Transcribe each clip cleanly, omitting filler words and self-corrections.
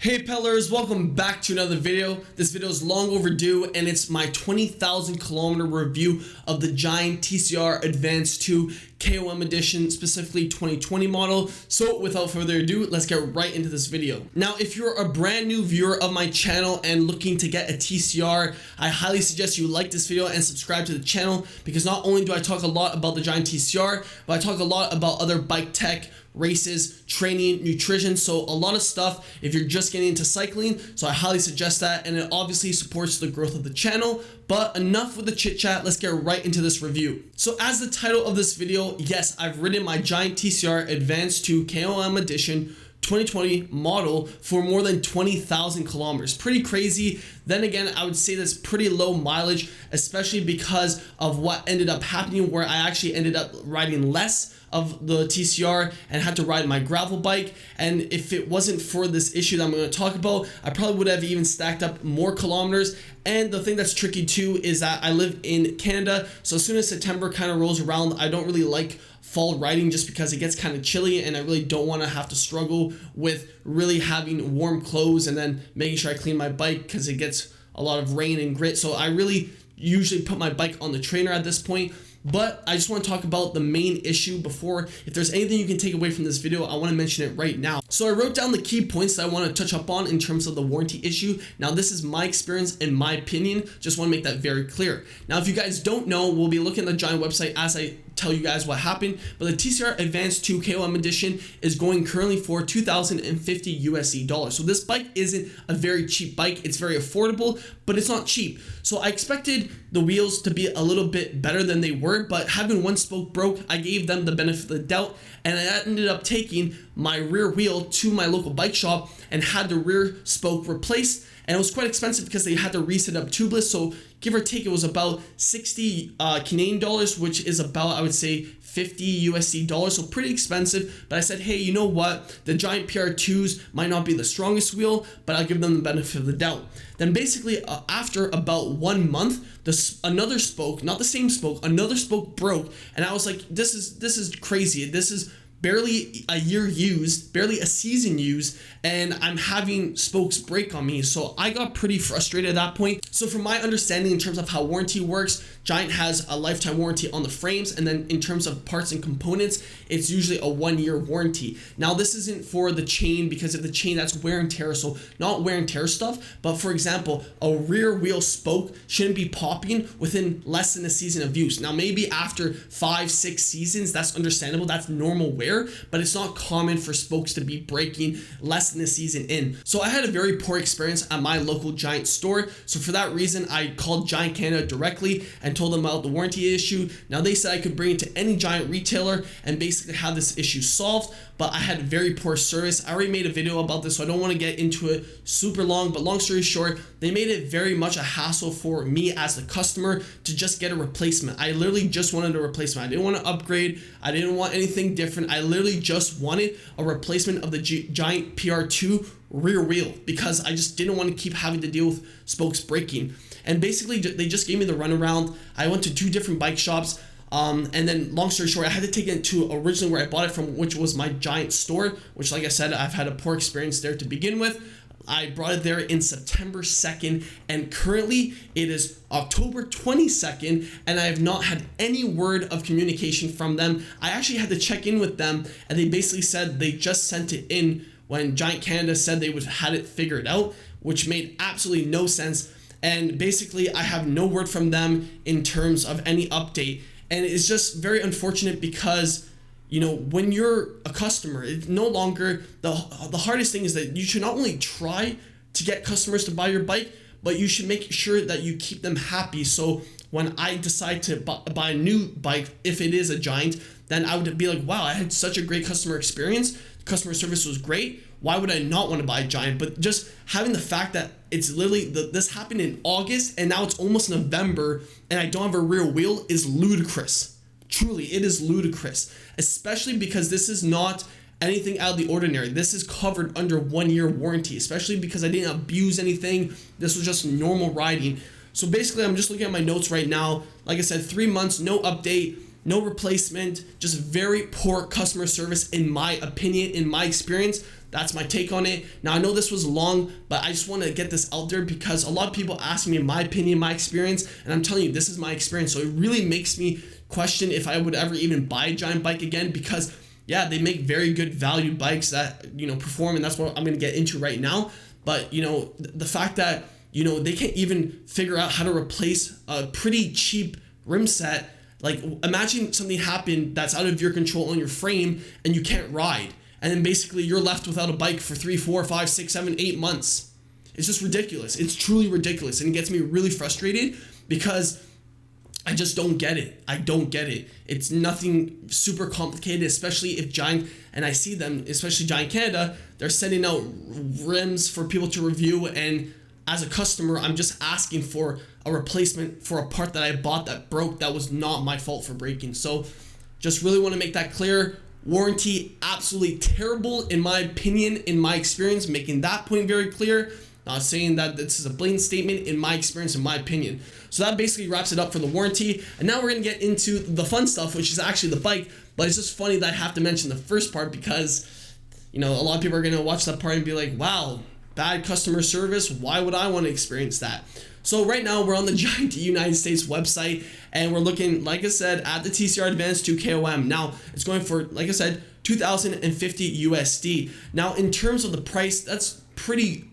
Hey pedalers, welcome back to another video. This video is long overdue and it's my 20,000 kilometer review of the Giant TCR Advanced 2 KOM edition, specifically 2020 model. So without further ado, let's get right into this video. Now, if you're a brand new viewer of my channel and looking to get a TCR, I highly suggest you like this video and subscribe to the channel, because not only do I talk a lot about the Giant TCR, but I talk a lot about other bike tech, races, training, nutrition, so a lot of stuff if you're just getting into cycling. So I highly suggest that, and it obviously supports the growth of the channel. But enough with the chit chat, let's get right into this review. So as the title of this video, yes, I've ridden my Giant TCR Advanced 2 KOM edition 2020 model for more than 20,000 kilometers. Pretty crazy. Then again, I would say that's pretty low mileage, especially because of what ended up happening, where I actually ended up riding less of the TCR and had to ride my gravel bike. And if it wasn't for this issue that I'm going to talk about, I probably would have even stacked up more kilometers. And the thing that's tricky too is that I live in Canada, so as soon as September kind of rolls around, I don't really like fall riding just because it gets kind of chilly, and I really don't want to have to struggle with really having warm clothes and then making sure I clean my bike because it gets a lot of rain and grit. So I really usually put my bike on the trainer at this point. But I just want to talk about the main issue before. If there's anything you can take away from this video, I want to mention it right now. So I wrote down the key points that I want to touch up on in terms of the warranty issue. Now, this is my experience and my opinion. Just want to make that very clear. Now, if you guys don't know, we'll be looking at the Giant website as I tell you guys what happened. But the TCR Advanced 2 KOM edition is going currently for $2,050 USD. So this bike isn't a very cheap bike. It's very affordable, but it's not cheap. So I expected the wheels to be a little bit better than they were, but having one spoke broke, I gave them the benefit of the doubt, and I ended up taking my rear wheel to my local bike shop and had the rear spoke replaced. And it was quite expensive because they had to reset up tubeless. So give or take, it was about 60 Canadian dollars, which is about, I would say, 50 USD dollars. So pretty expensive. But I said, hey, you know what? The Giant PR2s might not be the strongest wheel, but I'll give them the benefit of the doubt. Then basically after about 1 month, another spoke, not the same spoke, another spoke broke. And I was like, this is crazy. This is barely a year used, barely a season used, and I'm having spokes break on me. So I got pretty frustrated at that point. So from my understanding in terms of how warranty works, Giant has a lifetime warranty on the frames, and then in terms of parts and components, it's usually a 1-year warranty. Now, this isn't for the chain, because of the chain, that's wear and tear, so not wear and tear stuff, but for example, a rear wheel spoke shouldn't be popping within less than a season of use. Now, maybe after 5-6 seasons, that's understandable, that's normal wear, but it's not common for spokes to be breaking less than a season in. So I had a very poor experience at my local Giant store. So for that reason, I called Giant Canada directly and told them about the warranty issue. Now, they said I could bring it to any Giant retailer and basically have this issue solved, but I had very poor service. I already made a video about this, so I don't want to get into it super long, but long story short, they made it very much a hassle for me as the customer to just get a replacement. I literally just wanted a replacement. I didn't want to upgrade. I didn't want anything different. I literally just wanted a replacement of the Giant PR2 rear wheel, because I just didn't want to keep having to deal with spokes breaking. And basically, they just gave me the runaround. I went to 2 different bike shops. And then long story short, I had to take it to originally where I bought it from, which was my Giant store, which, like I said, I've had a poor experience there to begin with. I brought it there in September 2nd, and currently it is October 22nd, and I have not had any word of communication from them. I actually had to check in with them, and they basically said they just sent it in when Giant Canada said they would had it figured out, which made absolutely no sense. And basically, I have no word from them in terms of any update. And it's just very unfortunate because, you know, when you're a customer, it's no longer the hardest thing is that you should not only try to get customers to buy your bike, but you should make sure that you keep them happy. So when I decide to buy a new bike, if it is a Giant, then I would be like, wow, I had such a great customer experience. Customer service was great. Why would I not want to buy a Giant? But just having the fact that it's literally, this happened in August and now it's almost November and I don't have a rear wheel is ludicrous. Truly, it is ludicrous, especially because this is not anything out of the ordinary. This is covered under 1-year warranty, especially because I didn't abuse anything. This was just normal riding. So basically, I'm just looking at my notes right now. Like I said, 3 months, no update, no replacement, just very poor customer service in my opinion, in my experience. That's my take on it. Now, I know this was long, but I just want to get this out there because a lot of people ask me my opinion, my experience, and I'm telling you, this is my experience. So it really makes me question if I would ever even buy a Giant bike again, because yeah, they make very good valued bikes that, perform, and that's what I'm going to get into right now. But, the fact that, they can't even figure out how to replace a pretty cheap rim set. Like, imagine something happened that's out of your control on your frame and you can't ride. And then basically you're left without a bike for 3, 4, 5, 6, 7, 8 months. It's just ridiculous. It's truly ridiculous. And it gets me really frustrated because I just don't get it. I don't get it. It's nothing super complicated, especially if Giant, and I see them, especially Giant Canada, they're sending out rims for people to review. And as a customer, I'm just asking for a replacement for a part that I bought that broke, that was not my fault for breaking. So just really want to make that clear. Warranty, absolutely terrible in my opinion, in my experience, making that point very clear. Not saying that this is a blatant statement, in my experience, in my opinion. So that basically wraps it up for the warranty. And now we're going to get into the fun stuff, which is actually the bike. But it's just funny that I have to mention the first part because, a lot of people are going to watch that part and be like, wow, bad customer service. Why would I want to experience that? So right now we're on the Giant United States website and we're looking, like I said, at the TCR Advanced 2 KOM. Now it's going for, like I said, 2,050 USD. Now in terms of the price, that's pretty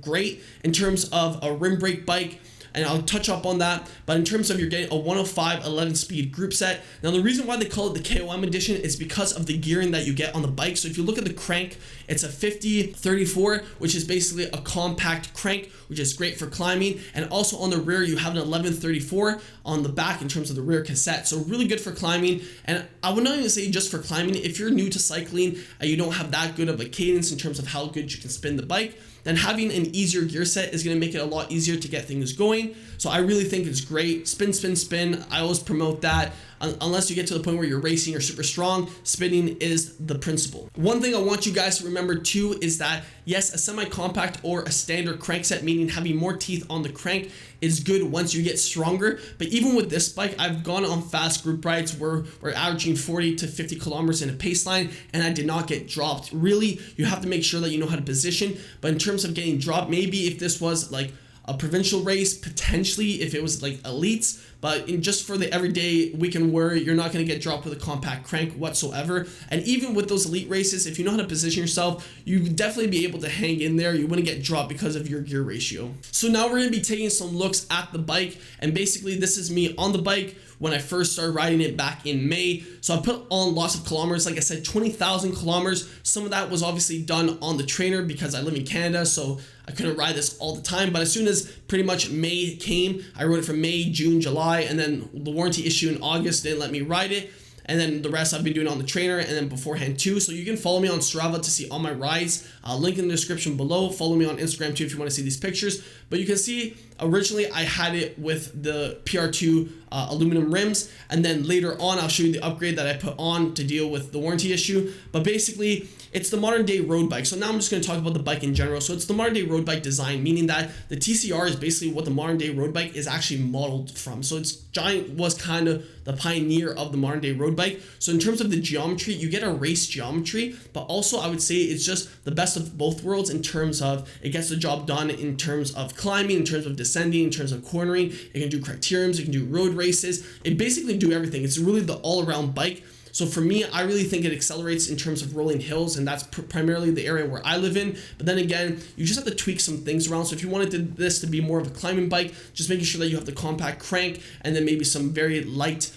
great in terms of a rim brake bike, and I'll touch up on that. But in terms of you're getting a 105 11 speed group set. Now the reason why they call it the KOM edition is because of the gearing that you get on the bike. So if you look at the crank, it's a 50-34, which is basically a compact crank, which is great for climbing. And also on the rear, you have an 11-34 on the back in terms of the rear cassette. So really good for climbing. And I would not even say just for climbing. If you're new to cycling and you don't have that good of a cadence in terms of how good you can spin the bike, then having an easier gear set is going to make it a lot easier to get things going. So I really think it's great. Spin, spin, spin. I always promote that. Unless you get to the point where you're racing or super strong, spinning is the principle. One thing I want you guys to remember too is that yes, a semi-compact or a standard crank set, meaning having more teeth on the crank, is good once you get stronger. But even with this bike, I've gone on fast group rides where we're averaging 40 to 50 kilometers in a pace line and I did not get dropped. Really, you have to make sure that you know how to position. But in terms of getting dropped, maybe if this was like a provincial race, potentially if it was like elites, but just for the everyday weekend warrior, you're not going to get dropped with a compact crank whatsoever. And even with those elite races, if you know how to position yourself, you would definitely be able to hang in there. You wouldn't get dropped because of your gear ratio. So now we're going to be taking some looks at the bike, and basically this is me on the bike when I first started riding it back in May. So I put on lots of kilometers, like I said, 20,000 kilometers. Some of that was obviously done on the trainer because I live in Canada, so I couldn't ride this all the time. But as soon as pretty much May came, I rode it from May, June, July, and then the warranty issue in August didn't let me ride it. And then the rest I've been doing on the trainer and then beforehand too. So you can follow me on Strava to see all my rides. Link in the description below. Follow me on Instagram too if you want to see these pictures. But you can see originally I had it with the PR2 aluminum rims. And then later on I'll show you the upgrade that I put on to deal with the warranty issue. But basically it's the modern day road bike. So now I'm just going to talk about the bike in general. So it's the modern day road bike design, meaning that the TCR is basically what the modern day road bike is actually modeled from. So it's Giant was kind of the pioneer of the modern day road bike. So in terms of the geometry, you get a race geometry, but also I would say it's just the best of both worlds in terms of it gets the job done in terms of climbing, in terms of descending, in terms of cornering. It can do criteriums, it can do road races. It basically do everything. It's really the all-around bike. So for me, I really think it accelerates in terms of rolling hills, and that's primarily the area where I live in. But then again, you just have to tweak some things around. So if you wanted this to be more of a climbing bike, just making sure that you have the compact crank and then maybe some very light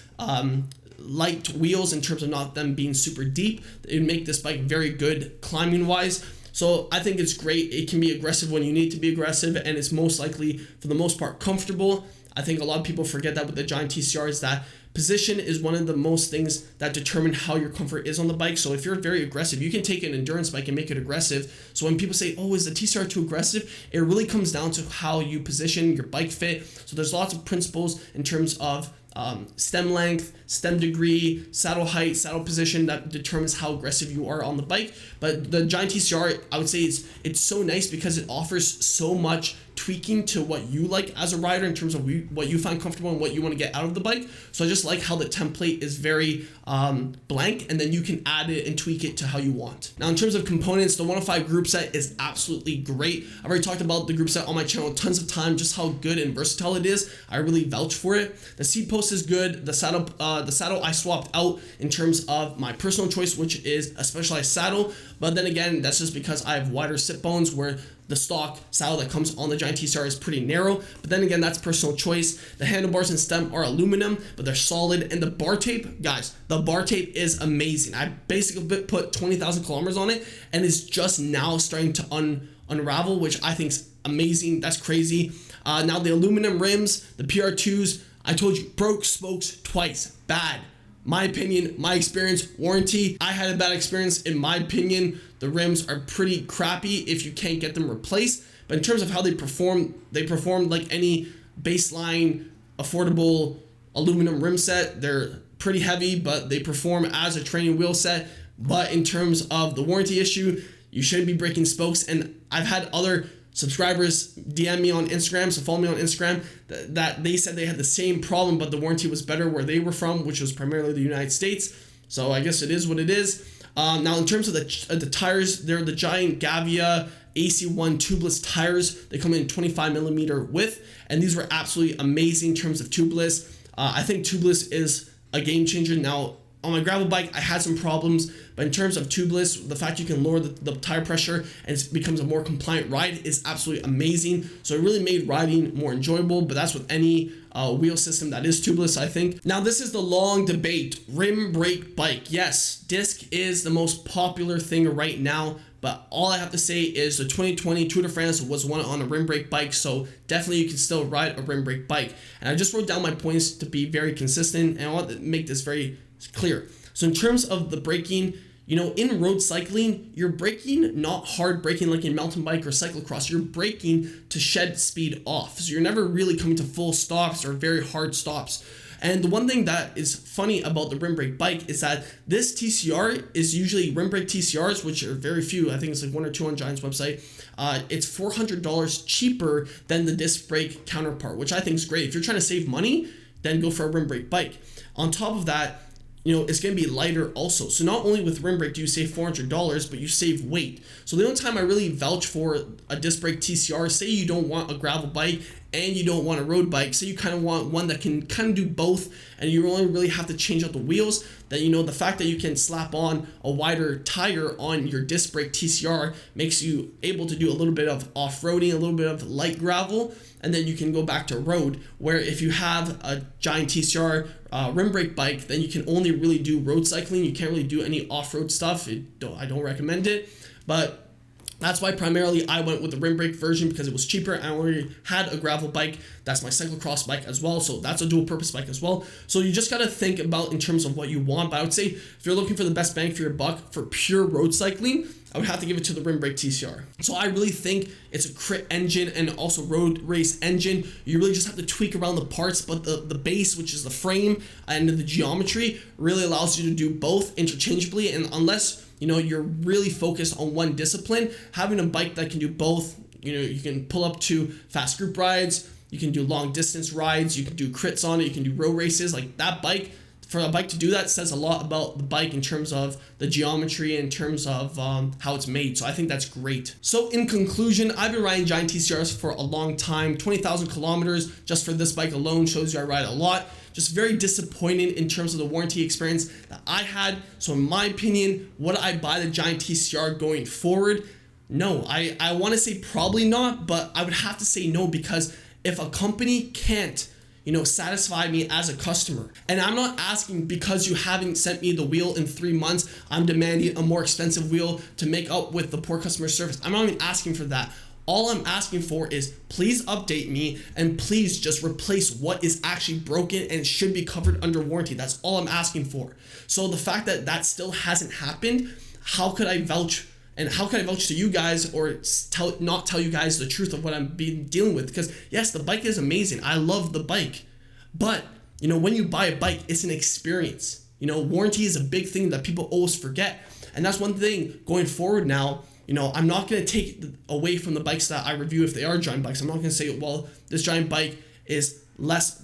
wheels in terms of not them being super deep, it would make this bike very good climbing wise. So I think it's great. It can be aggressive when you need to be aggressive, and it's most likely, for the most part, comfortable. I think a lot of people forget that with the Giant TCR is that position is one of the most things that determine how your comfort is on the bike. So if you're very aggressive, you can take an endurance bike and make it aggressive. So when people say, oh, is the TCR too aggressive? It really comes down to how you position your bike fit. So there's lots of principles in terms of stem length, stem degree, saddle height, saddle position that determines how aggressive you are on the bike. But the Giant TCR, I would say it's so nice because it offers so much tweaking to what you like as a rider in terms of what you find comfortable and what you want to get out of the bike. So I just like how the template is very blank, and then you can add it and tweak it to how you want. Now in terms of components, the 105 group set is absolutely great. I've already talked about the group set on my channel tons of time, just how good and versatile it is. I really vouch for it. The seat post is good. The saddle I swapped out in terms of my personal choice, which is a specialized saddle. But then again, that's just because I have wider sit bones, where the stock saddle that comes on the Giant TCR is pretty narrow. But then again, that's personal choice. The handlebars and stem are aluminum, but they're solid. And the bar tape, guys, the bar tape is amazing. I basically put 20,000 kilometers on it, and it's just now starting to unravel, which I think is amazing. That's crazy. Now the aluminum rims, the PR2s, I told you, broke spokes twice. Bad. My opinion, my experience, warranty. I had a bad experience. In my opinion, the rims are pretty crappy if you can't get them replaced. But in terms of how they perform like any baseline, affordable aluminum rim set. They're pretty heavy, but they perform as a training wheel set. But in terms of the warranty issue, you shouldn't be breaking spokes. And I've had other subscribers DM me on Instagram, so follow me on Instagram, that they said they had the same problem, but the warranty was better where they were from, which was primarily the United States. So I guess it is what it is. Now in terms of the tires, they're the Giant Gavia AC1 tubeless tires. They come in 25 millimeter width, and these were absolutely amazing in terms of tubeless. I think tubeless is a game changer. Now on my gravel bike, I had some problems, but in terms of tubeless, the fact you can lower the tire pressure and it becomes a more compliant ride is absolutely amazing. So it really made riding more enjoyable, but that's with any wheel system that is tubeless, I think. Now this is the long debate, rim brake bike. Yes, disc is the most popular thing right now, but all I have to say is the 2020 Tour de France was won on a rim brake bike, so definitely you can still ride a rim brake bike. And I just wrote down my points to be very consistent, and I want to make this very clear. So in terms of the braking, you know, in road cycling, you're braking not hard braking like in mountain bike or cyclocross. You're braking to shed speed off. So you're never really coming to full stops or very hard stops. And the one thing that is funny about the rim brake bike is that this TCR is usually rim brake TCRs, which are very few. I think it's like 1 or 2 on Giant's website. It's $400 cheaper than the disc brake counterpart, which I think is great. If you're trying to save money, then go for a rim brake bike. On top of that, you know, it's going to be lighter also. So not only with rim brake do you save $400, but you save weight. So the only time I really vouch for a disc brake TCR, say you don't want a gravel bike and you don't want a road bike, say you kind of want one that can kind of do both and you only really have to change out the wheels, then you know the fact that you can slap on a wider tire on your disc brake TCR makes you able to do a little bit of off-roading, a little bit of light gravel, and then you can go back to road. Where if you have a Giant TCR rim brake bike, then you can only really do road cycling. You can't really do any off-road stuff. I don't recommend it, but that's why primarily I went with the rim brake version, because it was cheaper. I already had a gravel bike. That's my cyclocross bike as well. So that's a dual purpose bike as well. So you just got to think about in terms of what you want. But I would say if you're looking for the best bang for your buck for pure road cycling, I would have to give it to the rim brake TCR. So I really think it's a crit engine and also road race engine. You really just have to tweak around the parts, but the base, which is the frame and the geometry, really allows you to do both interchangeably. And unless you know you're really focused on one discipline, having a bike that can do both, you know, you can pull up to fast group rides, you can do long distance rides, you can do crits on it, you can do road races. Like that bike, for a bike to do that says a lot about the bike in terms of the geometry, in terms of how it's made. So I think that's great. So in conclusion, I've been riding Giant TCRs for a long time. 20,000 kilometers just for this bike alone shows you I ride a lot. Just very disappointed in terms of the warranty experience that I had. So in my opinion, would I buy the Giant TCR going forward? No, I want to say probably not, but I would have to say no, because if a company can't, you know, satisfy me as a customer, and I'm not asking because you haven't sent me the wheel in 3 months, I'm demanding a more expensive wheel to make up with the poor customer service. I'm not even asking for that. All I'm asking for is please update me and please just replace what is actually broken and should be covered under warranty. That's all I'm asking for. So the fact that that still hasn't happened, how could I vouch? And how can I vouch to you guys or not tell you guys the truth of what I'm dealing with? Because yes, the bike is amazing. I love the bike. But, you know, when you buy a bike, it's an experience. You know, warranty is a big thing that people always forget. And that's one thing going forward now. I'm not going to take away from the bikes that I review if they are Giant bikes. I'm not going to say, well, this Giant bike is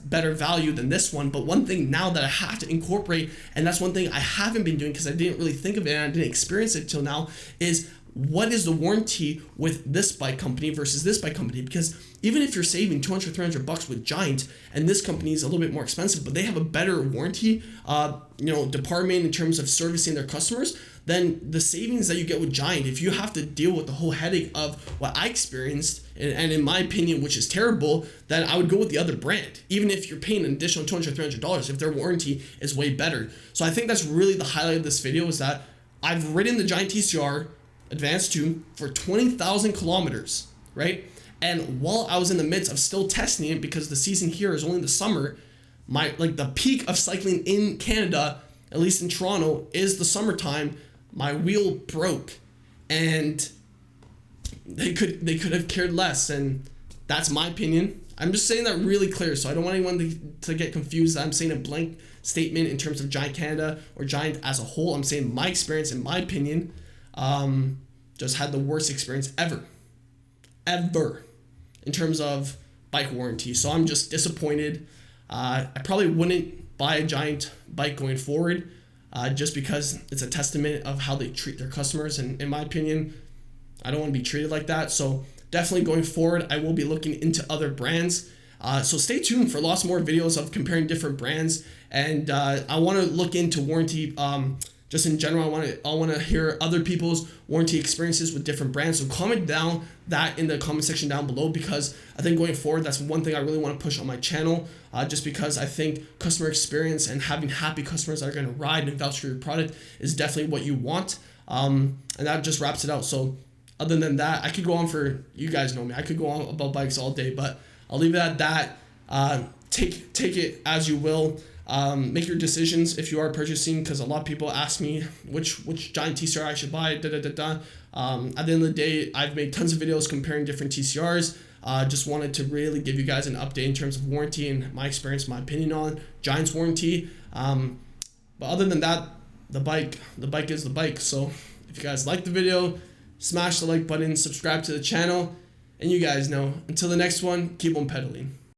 better value than this one. But one thing now that I have to incorporate, and that's one thing I haven't been doing because I didn't really think of it and I didn't experience it till now, is what is the warranty with this bike company versus this bike company? Because even if you're saving $200-300 with Giant, and this company is a little bit more expensive, but they have a better warranty, department in terms of servicing their customers, then the savings that you get with Giant, if you have to deal with the whole headache of what I experienced, and in my opinion, which is terrible, then I would go with the other brand, even if you're paying an additional $200-300 if their warranty is way better. So I think that's really the highlight of this video, is that I've ridden the Giant TCR Advanced 2 for 20,000 kilometers, right? And while I was in the midst of still testing it, because the season here is only the summer, the peak of cycling in Canada, at least in Toronto, is the summertime. My wheel broke, and they could have cared less, and that's my opinion. I'm just saying that really clear, so I don't want anyone to get confused that I'm saying a blank statement in terms of Giant Canada or Giant as a whole. I'm saying my experience, in my opinion, just had the worst experience ever in terms of bike warranty. So I'm just disappointed. I probably wouldn't buy a Giant bike going forward, just because it's a testament of how they treat their customers, and in my opinion, I don't want to be treated like that. So definitely going forward, I will be looking into other brands. So stay tuned for lots more videos of comparing different brands, and I want to look into warranty. Just in general, I want to hear other people's warranty experiences with different brands. So comment down that in the comment section down below, because I think going forward, that's one thing I really want to push on my channel, just because I think customer experience and having happy customers that are going to ride and vouch for your product is definitely what you want. And that just wraps it out. So other than that, I could go on for, you guys know me, I could go on about bikes all day, but I'll leave it at that. Take it as you will. Make your decisions if you are purchasing, because a lot of people ask me which Giant TCR I should buy. At the end of the day, I've made tons of videos comparing different TCRs. Just wanted to really give you guys an update in terms of warranty and my experience, my opinion on Giant's warranty. But other than that, the bike is the bike. So if you guys like the video, smash the like button, subscribe to the channel, and you guys know, until the next one, keep on pedaling.